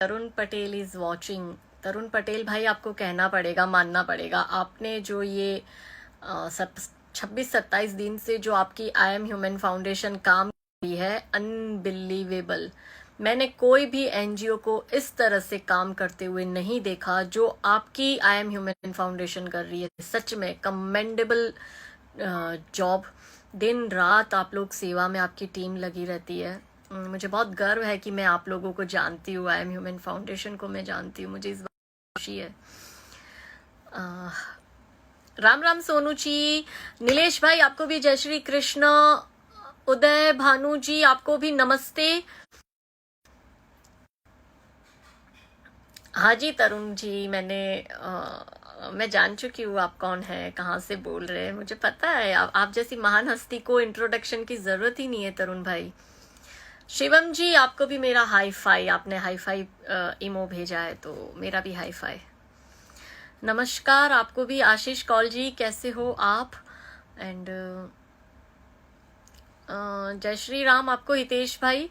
Tarun Patel is watching. Tarun Patel भाई, आपको कहना पड़ेगा, मानना पड़ेगा, आपने जो ये 26-27 दिन से जो आपकी आई एम ह्यूमन फाउंडेशन काम कर रही है, अनबिलीवेबल। मैंने कोई भी एनजीओ को इस तरह से काम करते हुए नहीं देखा जो आपकी आई एम ह्यूमन फाउंडेशन कर रही है। सच में कमेंडेबल जॉब। दिन रात आप लोग सेवा में, आपकी टीम लगी रहती है। मुझे बहुत गर्व है कि मैं आप लोगों को जानती हूँ, आई एम ह्यूमन फाउंडेशन को मैं जानती हूँ, मुझे इस बात की खुशी है। राम राम सोनू जी, नीलेश भाई आपको भी जय श्री कृष्ण। उदय भानु जी आपको भी नमस्ते। हाँ जी तरुण जी, मैं जान चुकी हूँ आप कौन है, कहाँ से बोल रहे हैं, मुझे पता है। आप जैसी महान हस्ती को इंट्रोडक्शन की जरूरत ही नहीं है तरुण भाई। शिवम जी आपको भी मेरा हाई फाई, आपने हाई फाई इमो भेजा है तो मेरा भी हाई फाई। नमस्कार आपको भी आशीष कौल जी, कैसे हो आप? एंड जय श्री राम आपको हितेश भाई।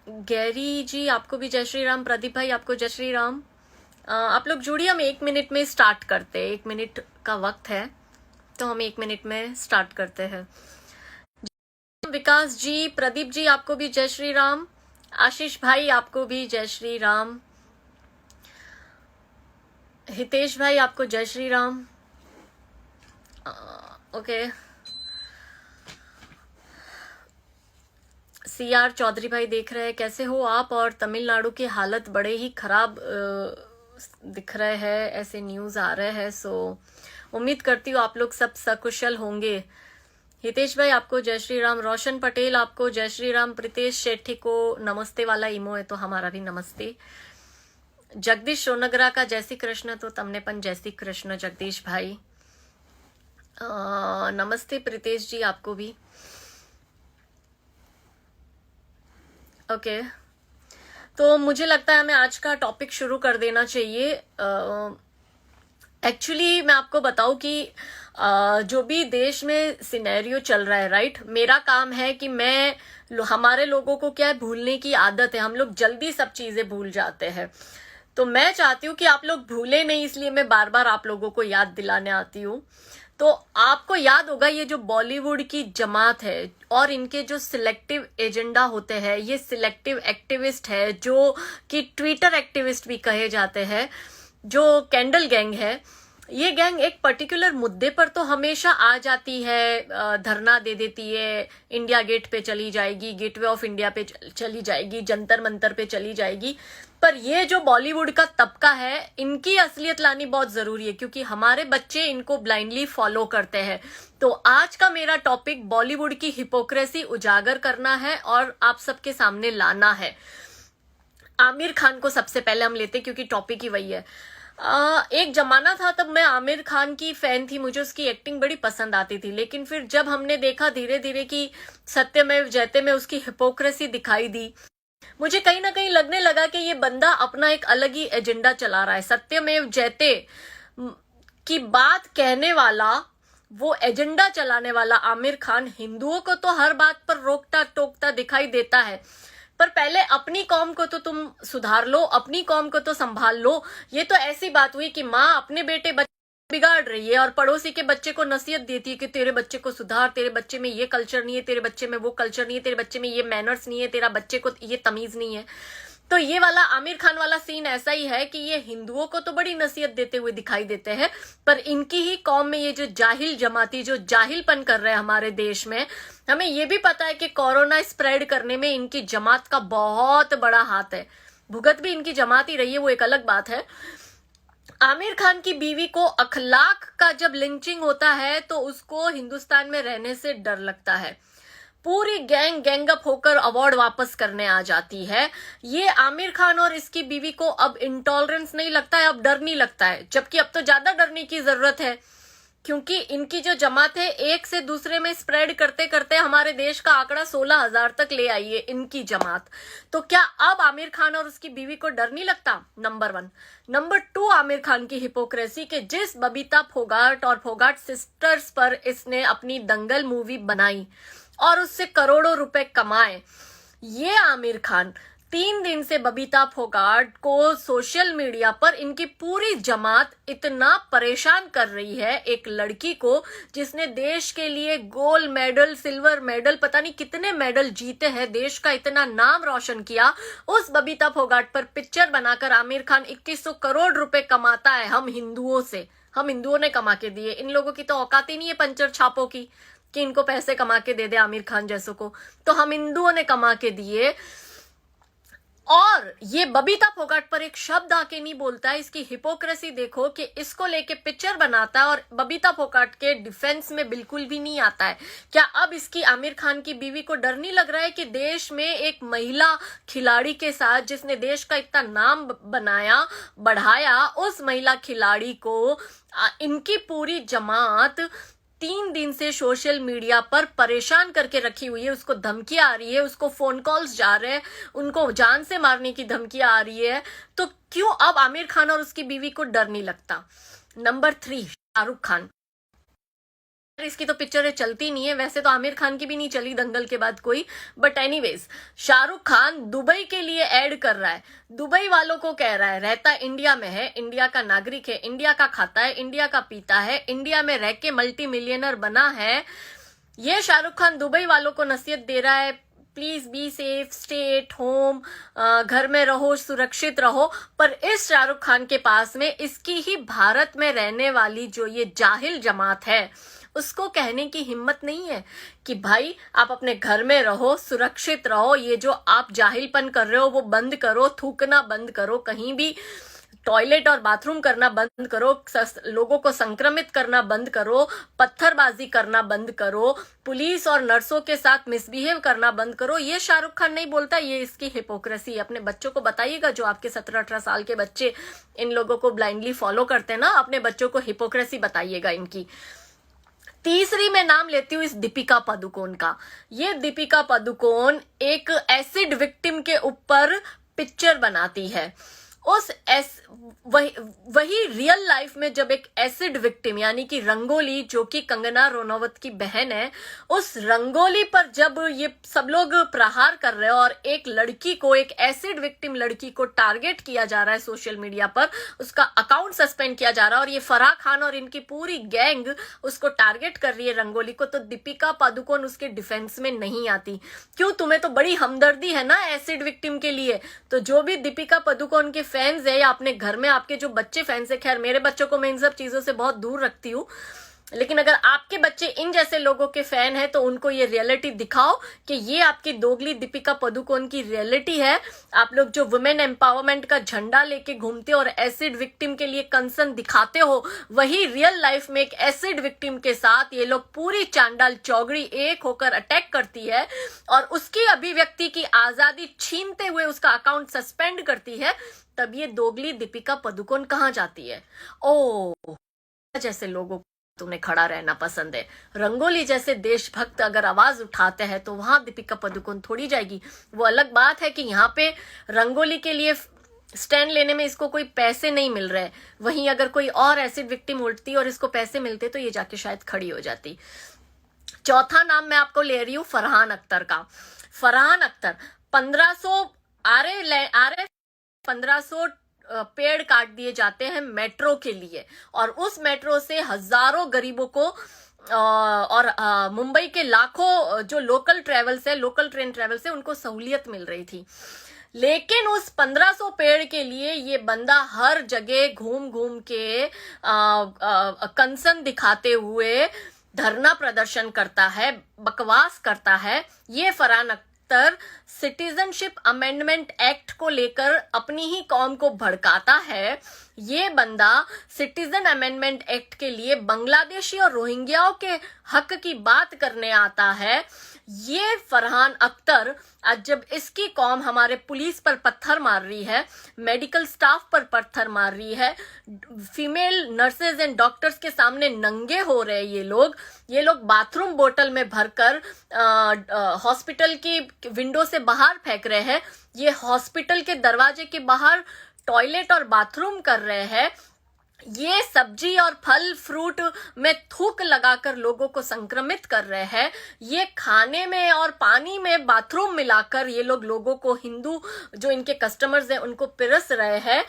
गैरी जी आपको भी जय श्री राम। प्रदीप भाई आपको जय श्री राम। आप लोग जुड़िए, हम 1 मिनट में स्टार्ट करते हैं। 1 मिनट का वक्त है तो हम 1 मिनट में स्टार्ट करते हैं। विकास जी, प्रदीप जी आपको भी जय श्री राम। आशीष भाई आपको भी जय श्री राम। हितेश भाई आपको जय श्री राम। ओके। CR चौधरी भाई देख रहे हैं, कैसे हो आप? और तमिलनाडु की हालत बड़े ही खराब दिख रहे हैं, ऐसे न्यूज आ रहे हैं। सो उम्मीद करती हूँ आप लोग सब सकुशल होंगे। हितेश भाई आपको जय श्री राम। रोशन पटेल आपको जय श्री राम। प्रीतेश शेट्टी को नमस्ते वाला इमो है तो हमारा भी नमस्ते। जगदीश सोनगरा का जय श्री कृष्ण, तो तमने पन जय श्री कृष्ण जगदीश भाई। नमस्ते प्रीतेश जी आपको भी। ओके तो मुझे लगता है हमें आज का टॉपिक शुरू कर देना चाहिए। एक्चुअली मैं आपको बताऊं कि जो भी देश में सिनेरियो चल रहा है, राइट, मेरा काम है कि हमारे लोगों को क्या है, भूलने की आदत है, हम लोग जल्दी सब चीजें भूल जाते हैं। तो मैं चाहती हूँ कि आप लोग भूले नहीं, इसलिए मैं बार बार आप लोगों को याद दिलाने आती हूँ। तो आपको याद होगा ये जो बॉलीवुड की जमात है और इनके जो सिलेक्टिव एजेंडा होते हैं, ये सिलेक्टिव एक्टिविस्ट है, जो कि ट्विटर एक्टिविस्ट भी कहे जाते हैं, जो कैंडल गैंग है, ये गैंग एक पर्टिकुलर मुद्दे पर तो हमेशा आ जाती है, धरना दे देती है, इंडिया गेट पे चली जाएगी, गेटवे ऑफ इंडिया पे चली जाएगी, जंतर मंतर पे चली जाएगी। पर ये जो बॉलीवुड का तबका है, इनकी असलियत लानी बहुत जरूरी है, क्योंकि हमारे बच्चे इनको ब्लाइंडली फॉलो करते हैं। तो आज का मेरा टॉपिक बॉलीवुड की हिपोक्रेसी उजागर करना है और आप सबके सामने लाना है। आमिर खान को सबसे पहले हम लेते, क्योंकि टॉपिक ही वही है। एक जमाना था तब मैं आमिर खान की फैन थी, मुझे उसकी एक्टिंग बड़ी पसंद आती थी। लेकिन फिर जब हमने देखा धीरे धीरे कि सत्यमेव जयते में उसकी हिपोक्रेसी दिखाई दी, मुझे कहीं ना कहीं लगने लगा कि ये बंदा अपना एक अलग ही एजेंडा चला रहा है। सत्यमेव जयते की बात कहने वाला, वो एजेंडा चलाने वाला आमिर खान हिंदुओं को तो हर बात पर रोकता टोकता दिखाई देता है, पर पहले अपनी कौम को तो तुम सुधार लो, अपनी कौम को तो संभाल लो। ये तो ऐसी बात हुई कि माँ अपने बेटे बिगाड़ रही है और पड़ोसी के बच्चे को नसीहत देती है कि तेरे बच्चे को सुधार, तेरे बच्चे में ये कल्चर नहीं है, तेरे बच्चे में वो कल्चर नहीं है, तेरे बच्चे में ये मैनर्स नहीं है, तेरा बच्चे को ये तमीज नहीं है। तो ये वाला आमिर खान वाला सीन ऐसा ही है कि ये हिंदुओं को तो बड़ी नसीहत देते हुए दिखाई देते हैं, पर इनकी ही कौम में ये जो जाहिल जमाती जो जाहिलपन कर रहे हैं हमारे देश में, हमें ये भी पता है कि कोरोना स्प्रेड करने में इनकी जमात का बहुत बड़ा हाथ है। भुगत भी इनकी जमात ही रही है, वो एक अलग बात है। आमिर खान की बीवी को अखलाक का जब लिंचिंग होता है तो उसको हिंदुस्तान में रहने से डर लगता है। पूरी गैंगअप होकर अवार्ड वापस करने आ जाती है। ये आमिर खान और इसकी बीवी को अब इंटॉलरेंस नहीं लगता है, अब डर नहीं लगता है, जबकि अब तो ज्यादा डरने की जरूरत है, क्योंकि इनकी जो जमात है एक से दूसरे में स्प्रेड करते करते हमारे देश का आंकड़ा 16,000 तक ले आई है इनकी जमात। तो क्या अब आमिर खान और उसकी बीवी को डर नहीं लगता? नंबर 1। नंबर 2, आमिर खान की हिपोक्रेसी के जिस बबीता फोगाट और फोगाट सिस्टर्स पर इसने अपनी दंगल मूवी बनाई और उससे करोड़ों रुपए कमाए, ये आमिर खान 3 दिन से बबीता फोगाट को सोशल मीडिया पर इनकी पूरी जमात इतना परेशान कर रही है, एक लड़की को जिसने देश के लिए गोल्ड मेडल, सिल्वर मेडल, पता नहीं कितने मेडल जीते हैं, देश का इतना नाम रोशन किया। उस बबीता फोगाट पर पिक्चर बनाकर आमिर खान 2100 करोड़ रुपए कमाता है हम हिंदुओं ने कमा के दिए। इन लोगों की तो औकात ही नहीं है पंचर छापों की कि इनको पैसे कमा के दे दे आमिर खान जैसों को, तो हम हिंदुओं ने कमा के दिए। और ये बबीता फोगाट पर एक शब्द आके नहीं बोलता है। इसकी हिपोक्रेसी देखो कि इसको लेके पिक्चर बनाता है और बबीता फोगाट के डिफेंस में बिल्कुल भी नहीं आता है। क्या अब इसकी आमिर खान की बीवी को डर नहीं लग रहा है कि देश में एक महिला खिलाड़ी के साथ, जिसने देश का इतना नाम बनाया बढ़ाया, उस महिला खिलाड़ी को इनकी पूरी जमात 3 दिन से सोशल मीडिया पर परेशान करके रखी हुई है। उसको धमकियां आ रही है, उसको फोन कॉल्स जा रहे हैं, उनको जान से मारने की धमकियां आ रही है। तो क्यों अब आमिर खान और उसकी बीवी को डर नहीं लगता? नंबर 3, शाहरुख खान। इसकी तो पिक्चरें चलती नहीं है, वैसे तो आमिर खान की भी नहीं चली दंगल के बाद कोई, but anyways Shahrukh Khan Dubai के लिए ऐड कर रहा है। दुबई वालों को कह रहा है रहता इंडिया में है, इंडिया का नागरिक है, इंडिया का खाता है, इंडिया का पीता है, इंडिया में रह के मल्टी मिलियनर बना है। ये शाहरुख खान दुबई वालों को नसीहत दे रहा है, please be safe, stay at home, घर में रहो, सुरक्षित रहो। पर इस शाहरुख खान के पास में इसकी ही भारत में रहने वाली जो ये जाहिल जमात है, उसको कहने की हिम्मत नहीं है कि भाई आप अपने घर में रहो, सुरक्षित रहो, ये जो आप जाहिलपन कर रहे हो वो बंद करो, थूकना बंद करो, कहीं भी टॉयलेट और बाथरूम करना बंद करो, लोगों को संक्रमित करना बंद करो, पत्थरबाजी करना बंद करो, पुलिस और नर्सों के साथ मिसबिहेव करना बंद करो। ये शाहरुख खान नहीं बोलता, ये इसकी हिपोक्रेसी है। अपने बच्चों को बताइएगा, जो आपके 17-18 साल के बच्चे इन लोगों को ब्लाइंडली फॉलो करते हैं ना, अपने बच्चों को हिपोक्रेसी बताइएगा इनकी। तीसरी मैं नाम लेती हूँ इस दीपिका पादुकोण का। ये दीपिका पादुकोण एक एसिड विक्टिम के ऊपर पिक्चर बनाती है। वही रियल लाइफ में जब एक एसिड विक्टिम यानी कि रंगोली, जो कि कंगना रनौत की बहन है, उस रंगोली पर जब ये सब लोग प्रहार कर रहे हैं और एक लड़की को, एक एसिड विक्टिम लड़की को टारगेट किया जा रहा है सोशल मीडिया पर, उसका अकाउंट सस्पेंड किया जा रहा है और ये फराह खान और इनकी पूरी गैंग उसको टारगेट कर रही है रंगोली को, तो दीपिका पादुकोण उसके डिफेंस में नहीं आती। क्यों? तुम्हें तो बड़ी हमदर्दी है ना एसिड विक्टिम के लिए। तो जो भी दीपिका पादुकोण के फैंस है या अपने घर में आपके जो बच्चे फैंस है, खैर मेरे बच्चों को मैं इन सब चीजों से बहुत दूर रखती हूँ, लेकिन अगर आपके बच्चे इन जैसे लोगों के फैन है तो उनको ये रियलिटी दिखाओ कि ये आपकी दोगली दीपिका पादुकोण की रियलिटी है। आप लोग जो वुमेन एम्पावरमेंट का झंडा लेके घूमते हो और एसिड विक्टिम के लिए कंसर्न दिखाते हो, वही रियल लाइफ में एक एसिड विक्टिम के साथ ये लोग पूरी चांडाल चौगड़ी एक होकर अटैक करती है और उसकी अभिव्यक्ति की आजादी छीनते हुए उसका अकाउंट सस्पेंड करती है। तब ये दोगली दीपिका पादुकोण कहाँ जाती है? ओ, जैसे लोगों तुम्हें खड़ा रहना पसंद है, रंगोली जैसे देशभक्त अगर आवाज उठाते हैं तो वहां दीपिका पादुकोण थोड़ी जाएगी। वो अलग बात है कि यहाँ पे रंगोली के लिए स्टैंड लेने में इसको कोई पैसे नहीं मिल रहे, वहीं अगर कोई और एसिड विक्टिम उठती और इसको पैसे मिलते तो ये जाके शायद खड़ी हो जाती। चौथा नाम मैं आपको ले रही हूँ फरहान अख्तर का। फरहान अख्तर 1500 पेड़ काट दिए जाते हैं मेट्रो के लिए और उस मेट्रो से हजारों गरीबों को और मुंबई के लाखों जो लोकल ट्रेन ट्रेवल्स है, उनको सहूलियत मिल रही थी। लेकिन उस 1500 पेड़ के लिए ये बंदा हर जगह घूम घूम के कंसर्न दिखाते हुए धरना प्रदर्शन करता है, बकवास करता है। ये Farhan Akhtar citizenship amendment act को लेकर अपनी ही कौम को भड़काता है। ये बंदा सिटीजन अमेंडमेंट एक्ट के लिए बांग्लादेशी और रोहिंग्याओं के हक की बात करने आता है। ये फरहान अख्तर आज जब इसकी कौम हमारे पुलिस पर पत्थर मार रही है, मेडिकल स्टाफ पर पत्थर मार रही है, फीमेल नर्सेज एंड डॉक्टर्स के सामने नंगे हो रहे हैं ये लोग बाथरूम बोतल में भरकर हॉस्पिटल की विंडो से बाहर फेंक रहे हैं, ये हॉस्पिटल के दरवाजे के बाहर टॉयलेट और बाथरूम कर रहे हैं, ये सब्जी और फल फ्रूट में थूक लगाकर लोगों को संक्रमित कर रहे हैं। ये खाने में और पानी में बाथरूम मिलाकर ये लोग लोगों को, हिंदू जो इनके कस्टमर्स हैं उनको पिरस रहे हैं।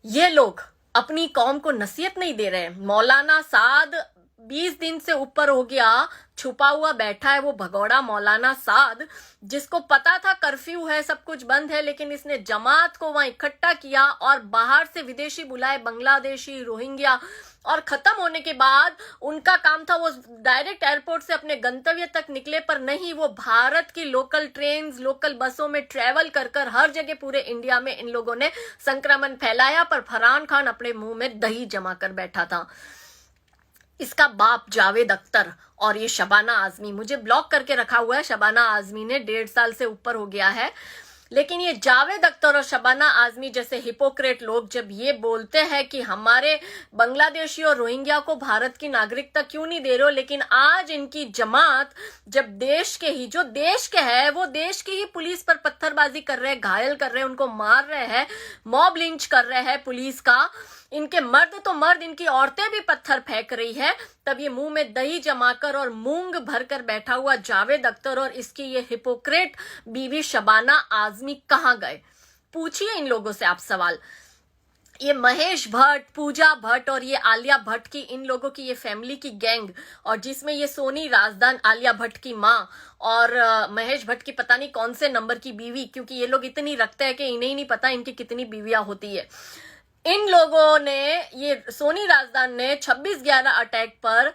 ये लोग अपनी कौम को नसीहत नहीं दे रहे। मौलाना साद 20 दिन से ऊपर हो गया छुपा हुआ बैठा है, वो भगौड़ा मौलाना साद, जिसको पता था कर्फ्यू है, सब कुछ बंद है, लेकिन इसने जमात को वहां इकट्ठा किया और बाहर से विदेशी बुलाए, बांग्लादेशी, रोहिंग्या, और खत्म होने के बाद उनका काम था वो डायरेक्ट एयरपोर्ट से अपने गंतव्य तक निकले, पर नहीं, वो भारत की लोकल ट्रेन, लोकल बसों में ट्रेवल कर कर हर जगह पूरे इंडिया में इन लोगों ने संक्रमण फैलाया। पर फरहान खान अपने मुंह में दही जमा कर बैठा था। इसका बाप जावेद अख्तर और ये शबाना आजमी, मुझे ब्लॉक करके रखा हुआ है शबाना आजमी ने, 1.5 साल से ऊपर हो गया है। लेकिन ये जावेद अख्तर और शबाना आजमी जैसे हिपोक्रेट लोग जब ये बोलते हैं कि हमारे बांग्लादेशी और रोहिंग्या को भारत की नागरिकता क्यों नहीं दे रहे हो, लेकिन आज इनकी जमात जब देश के ही, जो देश के है वो देश की ही पुलिस पर पत्थरबाजी कर रहे हैं, घायल कर रहे हैं, उनको मार रहे हैं, मॉब लिंच कर रहे हैं पुलिस का, इनके मर्द तो मर्द, इनकी औरतें भी पत्थर फेंक रही है, तब ये मुंह में दही जमाकर और मूंग भरकर बैठा हुआ जावेद अख्तर और इसकी ये हिपोक्रेट बीवी शबाना आजमी कहां गए? पूछिए इन लोगों से आप सवाल। ये महेश भट्ट, पूजा भट्ट और ये आलिया भट्ट की, इन लोगों की ये फैमिली की गैंग, और जिसमें ये सोनी राजदान, आलिया भट्ट की माँ, और महेश भट्ट की पता नहीं कौन से नंबर की बीवी, क्योंकि ये लोग इतनी रखते हैं कि इन्हें ही नहीं पता इनकी कितनी बीवियां होती है। इन लोगों ने, ये सोनी राजदान ने 26/11 अटैक पर,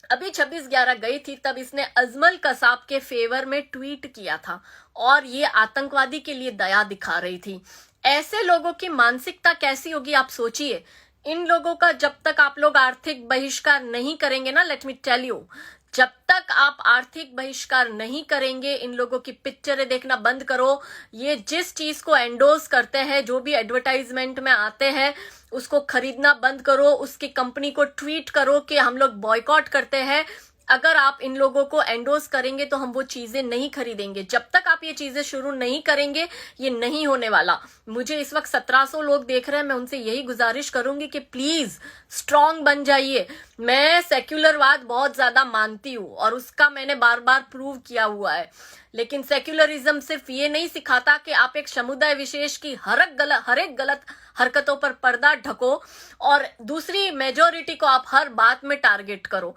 अभी 26/11 गई थी तब इसने अजमल कसाब के फेवर में ट्वीट किया था और ये आतंकवादी के लिए दया दिखा रही थी। ऐसे लोगों की मानसिकता कैसी होगी आप सोचिए। इन लोगों का जब तक आप लोग आर्थिक बहिष्कार नहीं करेंगे ना, लेट मी टेल यू, जब तक आप आर्थिक बहिष्कार नहीं करेंगे, इन लोगों की पिक्चरें देखना बंद करो, ये जिस चीज को एंडोर्स करते हैं, जो भी एडवर्टाइजमेंट में आते हैं, उसको खरीदना बंद करो, उसकी कंपनी को ट्वीट करो कि हम लोग बॉयकॉट करते हैं। अगर आप इन लोगों को एंडोर्स करेंगे तो हम वो चीजें नहीं खरीदेंगे। जब तक आप ये चीजें शुरू नहीं करेंगे ये नहीं होने वाला। मुझे इस वक्त 1700 लोग देख रहे हैं, मैं उनसे यही गुजारिश करूंगी कि प्लीज स्ट्रांग बन जाइए। मैं सेक्युलरवाद बहुत ज्यादा मानती हूँ और उसका मैंने बार बार प्रूव किया हुआ है, लेकिन सेक्युलरिज्म सिर्फ ये नहीं सिखाता कि आप एक समुदाय विशेष की हर एक गलत हरकतों पर पर्दा ढको और दूसरी मेजोरिटी को आप हर बात में टारगेट करो।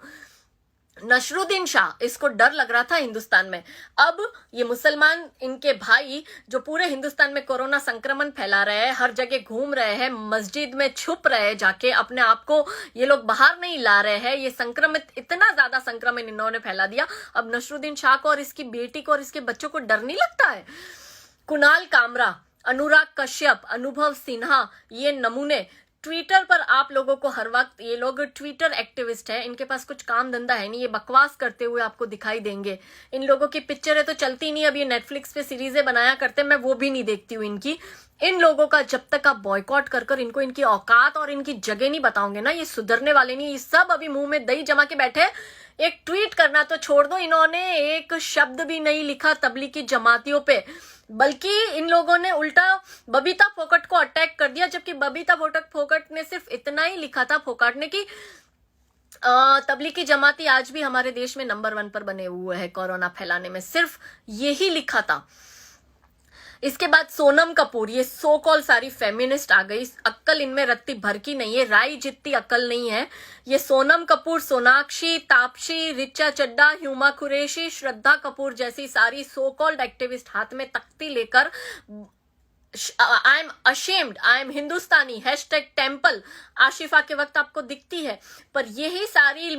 नसरुद्दीन शाह, इसको डर लग रहा था हिंदुस्तान में, अब ये मुसलमान इनके भाई जो पूरे हिंदुस्तान में कोरोना संक्रमण फैला रहे हैं, हर जगह घूम रहे हैं, मस्जिद में छुप रहे हैं जाके, अपने आप को ये लोग बाहर नहीं ला रहे हैं, ये संक्रमित, इतना ज्यादा संक्रमण इन्होंने फैला दिया। अब नसरुद्दीन शाह को और इसकी बेटी को और इसके बच्चों को डर नहीं लगता है? कुणाल कामरा, अनुराग कश्यप, अनुभव सिन्हा, ये नमूने ट्विटर पर आप लोगों को हर वक्त, ये लोग ट्विटर एक्टिविस्ट हैं, इनके पास कुछ काम धंधा है नहीं, ये बकवास करते हुए आपको दिखाई देंगे। इन लोगों की पिक्चरें तो चलती नहीं, अब ये नेटफ्लिक्स पे सीरीजें बनाया करते, मैं वो भी नहीं देखती हूँ इनकी। इन लोगों का जब तक आप बॉयकॉट कर कर इनको इनकी औकात और इनकी जगह नहीं बताओगे ना, ये सुधरने वाले नहीं। ये सब अभी मुंह में दही जमा के बैठे, एक ट्वीट करना तो छोड़ दो, इन्होंने एक शब्द भी नहीं लिखा तबलीगी जमातियों पे, बल्कि इन लोगों ने उल्टा बबीता फोकट को अटैक कर दिया, जबकि बबीता फोकट ने सिर्फ इतना ही लिखा था फोकट ने कि तबलीगी जमाती आज भी हमारे देश में नंबर 1 पर बने हुए हैं कोरोना फैलाने में, सिर्फ यही लिखा था। इसके बाद सोनम कपूर, ये सो कॉल सारी फेमिनिस्ट आ गई, अक्ल इनमें रत्ती भर की नहीं है, राई जितनी अक्ल नहीं है। ये सोनम कपूर, सोनाक्षी, तापसी, रिचा चड्डा, ह्यूमा कुरैशी, श्रद्धा कपूर जैसी सारी सो कॉल्ड एक्टिविस्ट हाथ में तख्ती लेकर I am ashamed, I am Hindustani, #temple Asifa के वक्त आपको दिखती है, पर यही सारी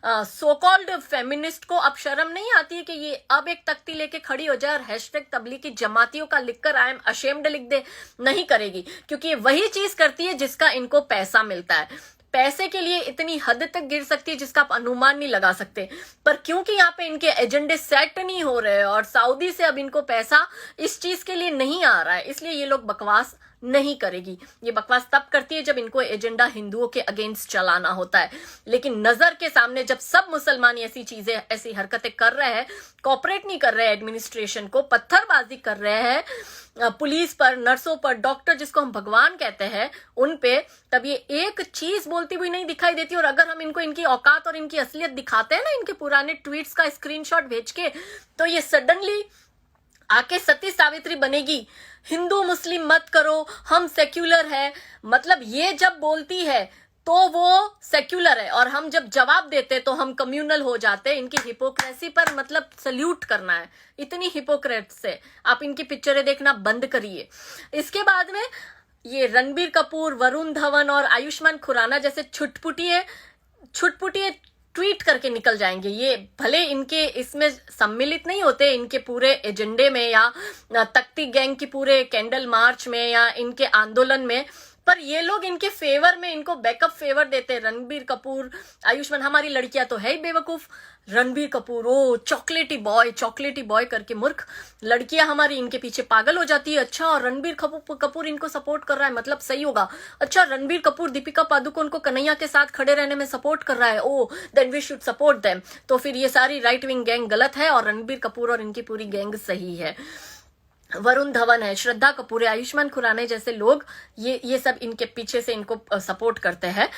सो कॉल्ड फेमिनिस्ट को अब शर्म नहीं आती है कि ये अब एक तख्ती लेके खड़ी हो जाए और #तबलीगी जमातियों का लिखकर आई एम अशेम्ड लिख दे? नहीं करेगी, क्योंकि ये वही चीज करती है जिसका इनको पैसा मिलता है। पैसे के लिए इतनी हद तक गिर सकती है जिसका आप अनुमान नहीं लगा सकते, पर क्योंकि यहाँ पे इनके एजेंडे सेट नहीं हो रहे और सऊदी से अब इनको पैसा इस चीज के लिए नहीं आ रहा है, इसलिए ये लोग बकवास नहीं करेगी। ये बकवास तब करती है जब इनको एजेंडा हिंदुओं के अगेंस्ट चलाना होता है, लेकिन नजर के सामने जब सब मुसलमान ऐसी चीजें, ऐसी हरकतें कर रहे हैं, कॉपरेट नहीं कर रहे हैं एडमिनिस्ट्रेशन को, पत्थरबाजी कर रहे हैं पुलिस पर, नर्सों पर, डॉक्टर जिसको हम भगवान कहते हैं उन पे, तब ये एक चीज बोलती हुई नहीं दिखाई देती। और अगर हम इनको इनकी औकात और इनकी असलियत दिखाते हैं ना, इनके पुराने ट्वीट्स का स्क्रीनशॉट भेज के, तो ये सडनली आके सती सावित्री बनेगी, हिंदू मुस्लिम मत करो, हम सेक्युलर है। मतलब ये जब बोलती है तो वो सेक्युलर है, और हम जब जवाब देते तो हम कम्युनल हो जाते। इनकी हिपोक्रेसी पर मतलब सल्यूट करना है, इतनी हिपोक्रेट से आप इनकी पिक्चरें देखना बंद करिए। इसके बाद में ये रणबीर कपूर, वरुण धवन और आयुष्मान खुराना जैसे छुटपुटिए ट्वीट करके निकल जाएंगे। ये भले इनके इसमें सम्मिलित नहीं होते, इनके पूरे एजेंडे में या तख्ती गैंग की पूरे कैंडल मार्च में या इनके आंदोलन में, पर ये लोग इनके फेवर में, इनको बैकअप फेवर देते हैं। रणबीर कपूर, आयुष्मान, हमारी लड़कियां तो है ही बेवकूफ। रणबीर कपूर ओ चॉकलेटी बॉय करके मूर्ख, लड़कियां हमारी इनके पीछे पागल हो जाती है। अच्छा, और रणबीर कपूर इनको सपोर्ट कर रहा है, मतलब सही होगा। अच्छा, रणबीर कपूर दीपिका पादुकोण को कन्हैया के साथ खड़े रहने में सपोर्ट कर रहा है, oh then we should support them. तो फिर ये सारी राइट विंग गैंग गलत है और रणबीर कपूर और इनकी पूरी गैंग सही है। वरुण धवन है, श्रद्धा कपूर है, आयुष्मान खुराना जैसे लोग, ये सब इनके पीछे से इनको सपोर्ट करते हैं।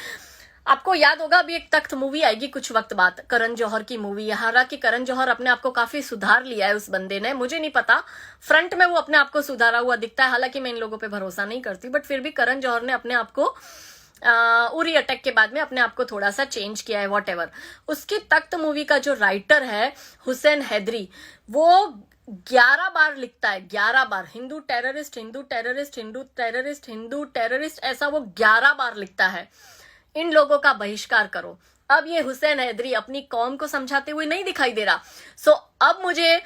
आपको याद होगा अभी एक तख्त मूवी आएगी कुछ वक्त बाद, करण जौहर की मूवी है। हालांकि करण जौहर अपने आप को काफी सुधार लिया है उस बंदे ने, मुझे नहीं पता, फ्रंट में वो अपने आप को सुधारा हुआ दिखता है। हालांकि मैं इन लोगों पे भरोसा नहीं करती, बट फिर भी करण जौहर ने अपने आप को उरी अटैक के बाद में अपने आप को थोड़ा सा चेंज किया है, वॉट एवर। उसकी तख्त मूवी का जो राइटर है हुसैन हैदरी, वो 11 बार लिखता है, 11 बार, Hindu terrorist, Hindu terrorist, Hindu terrorist, Hindu terrorist, ऐसा वो 11 बार लिखता है। इन लोगों का बहिष्कार करो। अब ये हुसैन हैदरी अपनी कौम को समझाते हुए नहीं दिखाई दे रहा। सो अब मुझे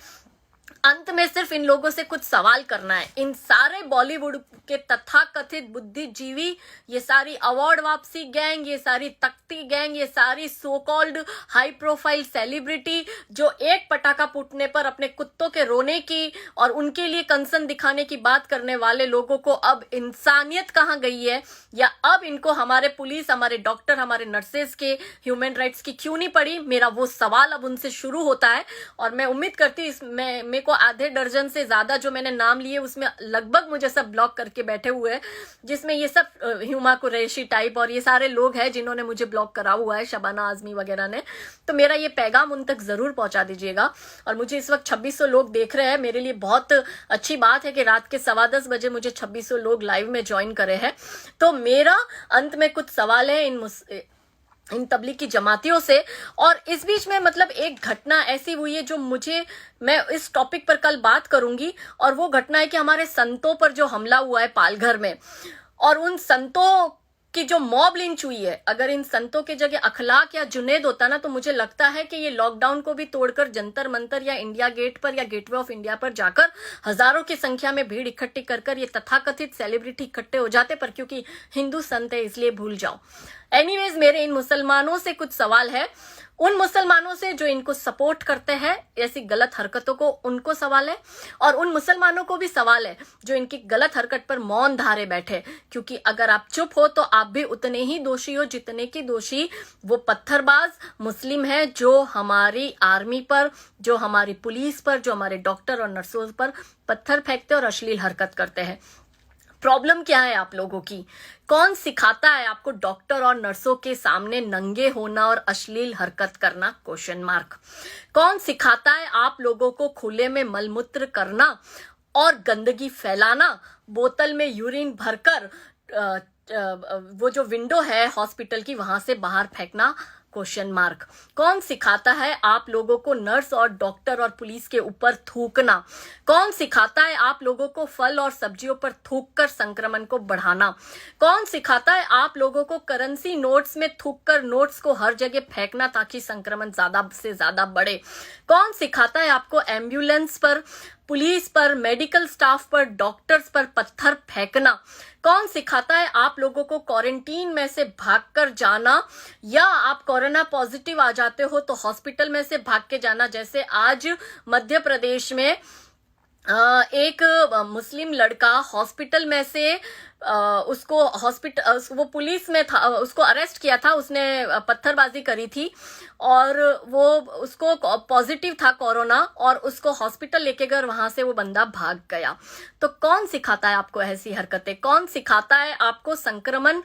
अंत में सिर्फ इन लोगों से कुछ सवाल करना है। इन सारे बॉलीवुड के तथाकथित बुद्धिजीवी, ये सारी अवार्ड वापसी गैंग, ये सारी तख्ती गैंग, ये सारी so called high profile celebrity जो एक पटाखा फूटने पर अपने कुत्तों के रोने की और उनके लिए कंसर्न दिखाने की बात करने वाले लोगों को अब इंसानियत कहाँ गई है, या अब इनको हमारे पुलिस, हमारे डॉक्टर, हमारे नर्सेस के ह्यूमन राइट्स की क्यों नहीं पड़ी, मेरा वो सवाल अब उनसे शुरू होता है। और मैं उम्मीद करती हूँ, मेरे को आधे दर्जन से ज्यादा जो मैंने नाम लिए उसमें लगभग मुझे सब ब्लॉक करके बैठे हुए हैं, जिसमें ये सब हुमा कुरैशी टाइप और ये सारे लोग हैं जिन्होंने मुझे ब्लॉक करा हुआ है, शबाना आजमी वगैरह ने। तो मेरा ये पैगाम उन तक जरूर पहुंचा दीजिएगा। और मुझे इस वक्त 2600 लोग देख रहे हैं, मेरे लिए बहुत अच्छी बात है कि रात के 10:15 बजे मुझे 2600 लोग लाइव में ज्वाइन करे हैं। तो मेरा अंत में कुछ सवाल है इन तबलीग की जमातियों से। और इस बीच में मतलब एक घटना ऐसी हुई है जो मैं इस टॉपिक पर कल बात करूंगी, और वो घटना है कि हमारे संतों पर जो हमला हुआ है पालघर में, और उन संतों की जो मॉब लिंच हुई है। अगर इन संतों के जगह अखलाक या जुनेद होता ना, तो मुझे लगता है कि ये लॉकडाउन को भी तोड़कर जंतर मंतर या इंडिया गेट पर या गेटवे ऑफ इंडिया पर जाकर हजारों की संख्या में भीड़ इकट्ठी कर ये तथाकथित सेलिब्रिटी इकट्ठे हो जाते, पर क्योंकि हिंदू संत है इसलिए भूल जाओ। एनीवेज, मेरे इन मुसलमानों से कुछ सवाल है, उन मुसलमानों से जो इनको सपोर्ट करते हैं ऐसी गलत हरकतों को, उनको सवाल है, और उन मुसलमानों को भी सवाल है जो इनकी गलत हरकत पर मौन धारे बैठे। क्योंकि अगर आप चुप हो तो आप भी उतने ही दोषी हो जितने की दोषी वो पत्थरबाज मुस्लिम है जो हमारी आर्मी पर, जो हमारी पुलिस पर, जो हमारे डॉक्टर और नर्सों पर पत्थर फेंकते और अश्लील हरकत करते हैं। प्रॉब्लम क्या है आप लोगों की? कौन सिखाता है आपको डॉक्टर और नर्सों के सामने नंगे होना और अश्लील हरकत करना? Question mark. कौन सिखाता है आप लोगों को खुले में मलमूत्र करना और गंदगी फैलाना, बोतल में यूरिन भरकर वो जो विंडो है हॉस्पिटल की वहां से बाहर फेंकना? Question mark. कौन सिखाता है आप लोगों को नर्स और डॉक्टर और पुलिस के ऊपर थूकना? कौन सिखाता है आप लोगों को फल और सब्जियों पर थूककर संक्रमण को बढ़ाना? कौन सिखाता है आप लोगों को करेंसी नोट्स में थूककर नोट्स को हर जगह फेंकना ताकि संक्रमण ज्यादा से ज्यादा बढ़े? कौन सिखाता है आपको एम्बुलेंस पर, पुलिस पर, मेडिकल स्टाफ पर, डॉक्टर्स पर पत्थर फेंकना? कौन सिखाता है आप लोगों को क्वारंटीन में से भागकर जाना, या आप कोरोना पॉजिटिव आ जाते हो तो हॉस्पिटल में से भाग के जाना? जैसे आज मध्य प्रदेश में एक मुस्लिम लड़का हॉस्पिटल में से उसको वो पुलिस में था, उसको अरेस्ट किया था, उसने पत्थरबाजी करी थी और वो उसको पॉजिटिव था कोरोना और उसको हॉस्पिटल लेके गए, वहां से वो बंदा भाग गया। तो कौन सिखाता है आपको ऐसी हरकतें? कौन सिखाता है आपको संक्रमण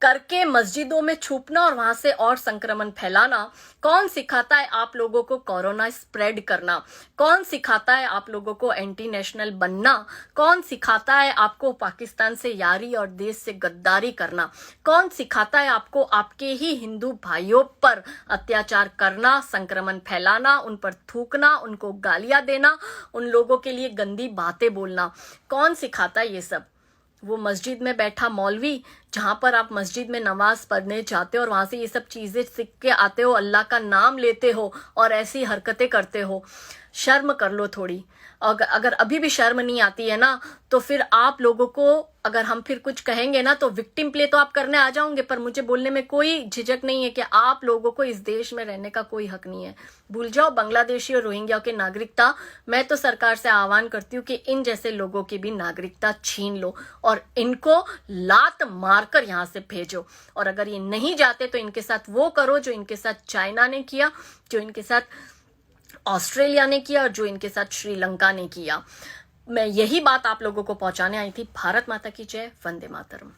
करके मस्जिदों में छुपना और वहां से और संक्रमण फैलाना? कौन सिखाता है आप लोगों को कोरोना स्प्रेड करना? कौन सिखाता है आप लोगों को एंटी नेशनल बनना? कौन सिखाता है आपको पाकिस्तान से यारी और देश से गद्दारी करना? कौन सिखाता है आपको आपके ही हिंदू भाइयों पर अत्याचार करना, संक्रमण फैलाना, उन पर थूकना, उनको गालियां देना, उन लोगों के लिए गंदी बातें बोलना? कौन सिखाता है ये सब? वो मस्जिद में बैठा मौलवी, जहां पर आप मस्जिद में नमाज पढ़ने जाते हो और वहां से ये सब चीजें सीख के आते हो, अल्लाह का नाम लेते हो और ऐसी हरकतें करते हो। शर्म कर लो थोड़ी। अगर अभी भी शर्म नहीं आती है ना, तो फिर आप लोगों को, अगर हम फिर कुछ कहेंगे ना तो विक्टिम प्ले तो आप करने आ जाओगे, पर मुझे बोलने में कोई झिझक नहीं है कि आप लोगों को इस देश में रहने का कोई हक नहीं है। भूल जाओ बांग्लादेशी और रोहिंग्या की नागरिकता। मैं तो सरकार से आह्वान करती हूँ कि इन जैसे लोगों की भी नागरिकता छीन लो और इनको लात मारकर यहां से भेजो। और अगर ये नहीं जाते तो इनके साथ वो करो जो इनके साथ चाइना ने किया, जो इनके साथ ऑस्ट्रेलिया ने किया और जो इनके साथ श्रीलंका ने किया। मैं यही बात आप लोगों को पहुंचाने आई थी। भारत माता की जय, वंदे मातरम।